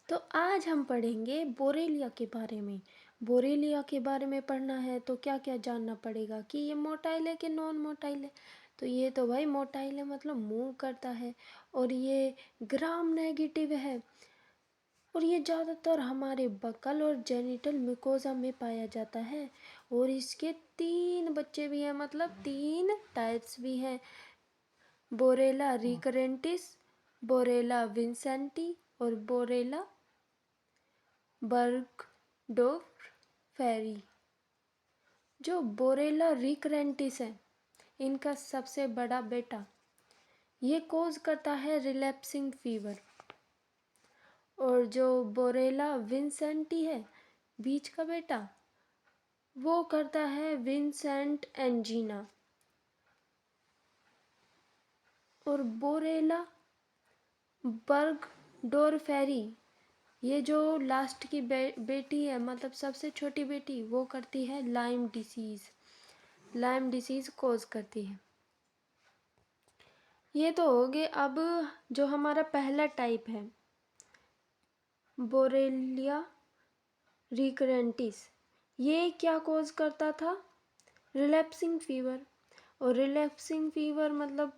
तो आज हम पढ़ेंगे बोरेलिया के बारे में। बोरेलिया के बारे में पढ़ना है तो क्या क्या जानना पड़ेगा कि ये मोटाइल है कि नॉन मोटाइल है। तो ये तो भाई मोटाइल है, मतलब मूव करता है, और ये ग्राम नेगेटिव है, और ये ज़्यादातर हमारे बकल और जेनिटल म्यूकोजा में पाया जाता है। और इसके 3 बच्चे भी हैं, मतलब 3 टाइप्स भी हैं। बोरेला रिकरेंटिस, बोरेला विंसेंटी और बोरेला बर्गडोर्फ फेरी। जो बोरेला रिकरेंटिस है, इनका सबसे बड़ा बेटा, ये कोज करता है रिलैप्सिंग फीवर। और जो बोरेला विंसेंटी है, बीच का बेटा, वो करता है विंसेंट एंजीना। और बोरेला बर्गडोर्फेरी, ये जो लास्ट की बेटी है, मतलब सबसे छोटी बेटी, वो करती है लाइम डिसीज़। लाइम डिसीज़ कोज करती है। ये तो हो गए। अब जो हमारा पहला टाइप है, बोरेलिया रिकरेंटिस, ये क्या कोज करता था? Relapsing fever. और रिलैप्सिंग फीवर मतलब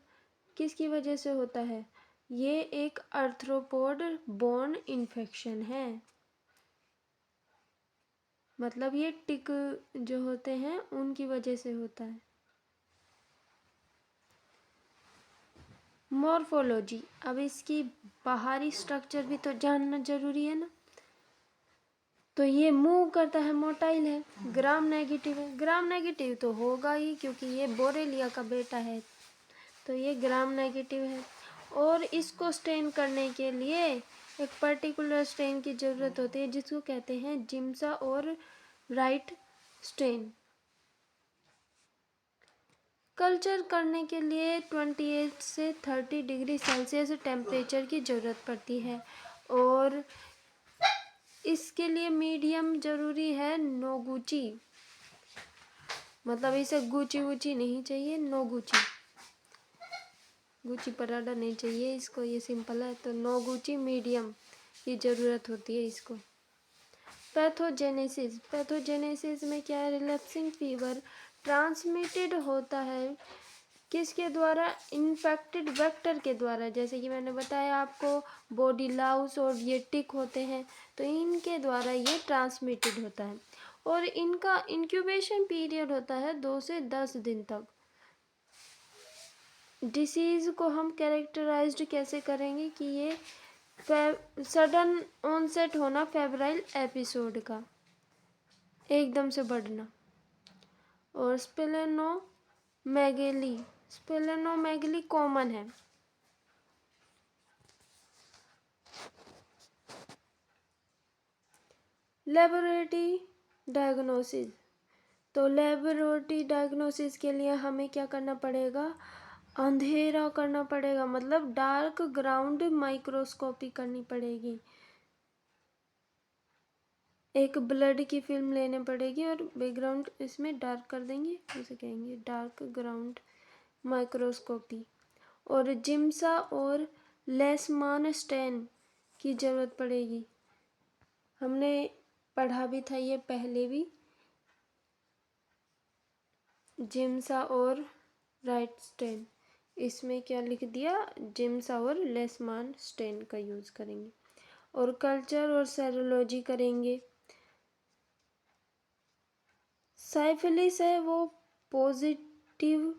किसकी वजह से होता है? ये एक आर्थ्रोपोड बोर्न इन्फेक्शन है, मतलब ये टिक जो होते हैं उनकी वजह से होता है। मॉर्फोलॉजी, अब इसकी बाहरी स्ट्रक्चर भी तो जानना जरूरी है ना। तो ये मूव करता है, मोटाइल है, ग्राम नेगेटिव है। ग्राम नेगेटिव तो होगा ही क्योंकि ये बोरेलिया का बेटा है, तो ये ग्राम नेगेटिव है। और इसको स्टेन करने के लिए एक पर्टिकुलर स्टेन की ज़रूरत होती है जिसको कहते हैं जिम्सा और राइट स्टेन। कल्चर करने के लिए 28 से 30 डिग्री सेल्सियस टेम्परेचर की ज़रूरत पड़ती है। और इसके लिए मीडियम ज़रूरी है, नोगुची, मतलब इसे गुची वुची नहीं चाहिए, नोगुची, गुची पराठा नहीं चाहिए इसको, ये सिंपल है। तो नोगुची मीडियम की ज़रूरत होती है इसको। पैथोजेनेसिस, पैथोजेनेसिस में क्या है? रिलैप्सिंग फीवर ट्रांसमिटेड होता है किसके द्वारा? इन्फेक्टेड वेक्टर के द्वारा। जैसे कि मैंने बताया आपको, बॉडी लाउस और ये टिक होते हैं, तो इनके द्वारा ये ट्रांसमिटेड होता है। और इनका इंक्यूबेशन पीरियड होता है 2 से 10 दिन तक। डिसीज़ को हम कैरेक्टराइज्ड कैसे करेंगे कि ये सडन ऑनसेट होना फेब्राइल एपिसोड का, एकदम से बढ़ना। और स्प्लेनोमेगेली, स्प्लेनोमेगेली कॉमन है। लेबोरेटरी डायग्नोसिस, तो लेबोरेटरी डायग्नोसिस के लिए हमें क्या करना पड़ेगा? अंधेरा करना पड़ेगा, मतलब डार्क ग्राउंड माइक्रोस्कोपी करनी पड़ेगी। एक ब्लड की फिल्म लेने पड़ेगी और बैकग्राउंड इसमें डार्क कर देंगे, उसे कहेंगे डार्क ग्राउंड माइक्रोस्कोपी। और जिम्सा और लेसमान स्टेन की ज़रूरत पड़ेगी। हमने पढ़ा भी था ये पहले भी, जिम्सा और राइट स्टेन। इसमें क्या लिख दिया? जिम्सा और लेसमान स्टेन का यूज़ करेंगे। और कल्चर और सेरोलॉजी करेंगे। साइफिलिस है वो पॉजिटिव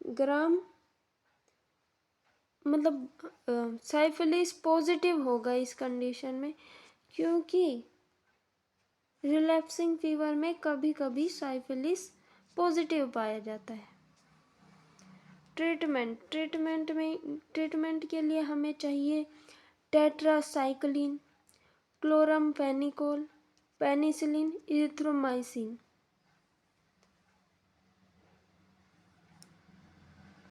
ग्राम, मतलब साइफिलिस पॉजिटिव होगा इस कंडीशन में, क्योंकि रिलैप्सिंग फीवर में कभी कभी साइफिलिस पॉजिटिव पाया जाता है। ट्रीटमेंट के लिए हमें चाहिए टेट्रासाइक्लिन, क्लोरमफेनिकोल, पेनिसिलिन, इरिथ्रोमाइसिन।